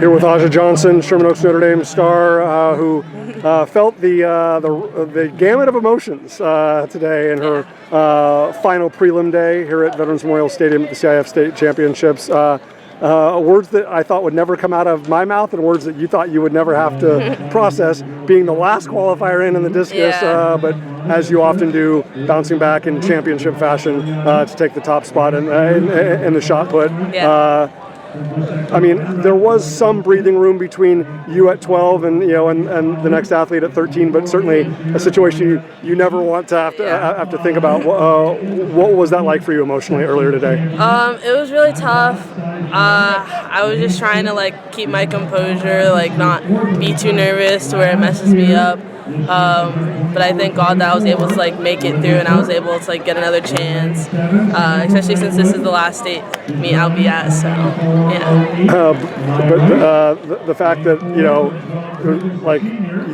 Here with Aja Johnson, Sherman Oaks Notre Dame star, who felt the gamut of emotions today in her final prelim day here at Veterans Memorial Stadium at the CIF State Championships. Words that I thought would never come out of my mouth, and words that you thought you would never have to process, being the last qualifier in the discus, but as you often do, bouncing back in championship fashion to take the top spot in the shot put. I mean, there was some breathing room between you at 12 and the next athlete at 13, but certainly a situation you never want to have to think about. What was that like for you emotionally earlier today? It was really tough. I was just trying to keep my composure, not be too nervous to where it messes me up. But I thank God that I was able to make it through, and I was able to get another chance, especially since this is the last state meet I'll be at. So yeah. But the fact that you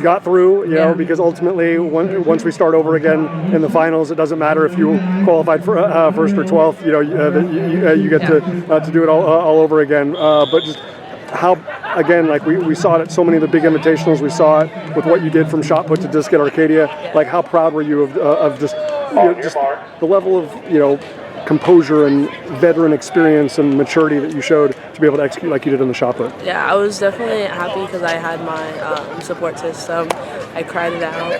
got through, because ultimately once we start over again in the finals, it doesn't matter if you qualified for first or 12th. You get to do it all over again. But just how, again, we saw it at so many of the big invitationals. We saw it with what you did from shot put to disc at Arcadia. How proud were you of just the level of composure and veteran experience and maturity that you showed to be able to execute like you did in the shot put? Yeah, I was definitely happy because I had my support system. I cried it out.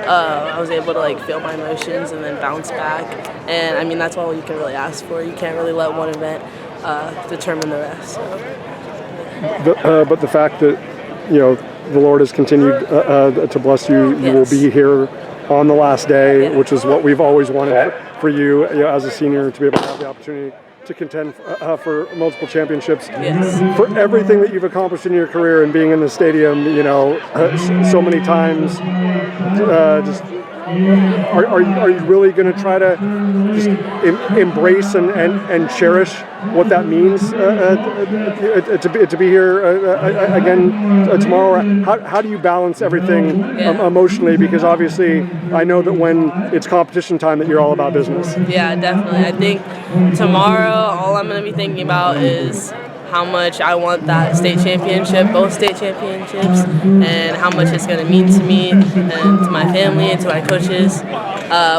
I was able to feel my emotions and then bounce back. And I mean, that's all you can really ask for. You can't really let one event determine the rest. So. But the fact that the Lord has continued to bless you, you will be here on the last day, which is what we've always wanted for you, as a senior, to be able to have the opportunity to contend for multiple championships. For everything that you've accomplished in your career and being in the stadium, so many times, are you really going to try to just embrace and cherish what that means to be here again tomorrow? How do you balance everything emotionally? Because obviously I know that when it's competition time that you're all about business. Yeah, definitely. I think tomorrow all I'm going to be thinking about is how much I want that state championship, both state championships, and how much it's going to mean to me and to my family and to my coaches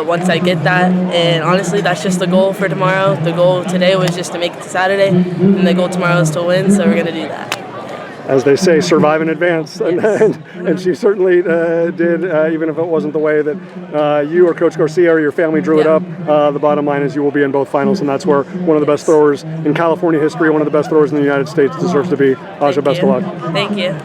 once I get that. And honestly, that's just the goal for tomorrow. The goal today was just to make it to Saturday, and the goal tomorrow is to win, so we're going to do that. As they say, survive in advance, and she certainly did, even if it wasn't the way that you or Coach Garcia or your family drew it up. The bottom line is you will be in both finals, and that's where one of the best throwers in California history, one of the best throwers in the United States deserves to be. Aja, best of luck. Thank you.